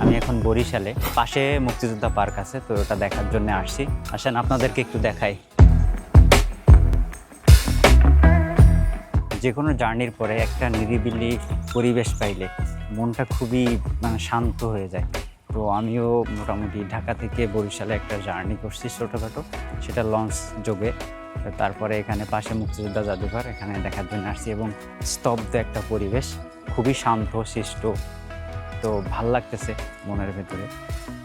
আমি এখন বরিশালে, পাশে মুক্তিযোদ্ধা পার্ক আছে, তো ওটা দেখার জন্য আসছি। আসেন আপনাদেরকে একটু দেখাই। যে কোনো জার্নির পরে একটা নিরিবিলি পরিবেশ পাইলে মনটা খুবই শান্ত হয়ে যায়। তো আমিও মোটামুটি ঢাকা থেকে বরিশালে একটা জার্নি করছি ছোটোখাটো, সেটা লঞ্চ যোগে। তারপরে এখানে পাশে মুক্তিযোদ্ধা জাদুঘর, এখানে দেখার জন্য আসছি এবং স্তব্ধ একটা পরিবেশ, খুবই শান্ত শিষ্ট। তো ভাল লাগতেছে মনের ভেতরে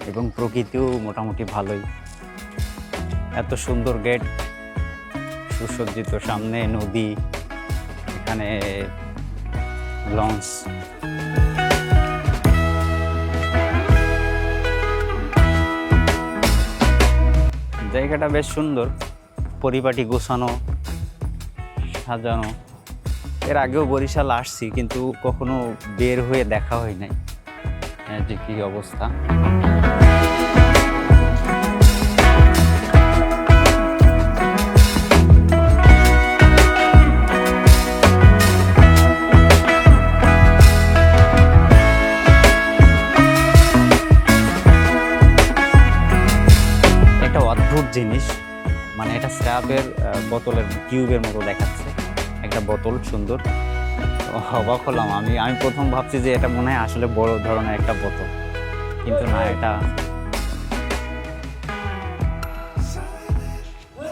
এবং প্রকৃতিও মোটামুটি ভালোই। এত সুন্দর গেট, সুসজ্জিত, সামনে নদী, এখানে লঞ্চ। জায়গাটা বেশ সুন্দর, পরিপাটি গোছানো, সাজানো। এর আগেও বরিশাল আসছি কিন্তু কখনো বের হয়ে দেখা হয় নাই যে কি অবস্থা। একটা অদ্ভুত জিনিস, মানে এটা স্ক্র্যাপের বোতলের টিউবের মতো দেখাচ্ছে, একটা বোতল সুন্দর। অবাক হলাম আমি প্রথম ভাবছি যে এটা মনে হয় আসলে বড় ধরনের একটা বোতল, কিন্তু না, এটা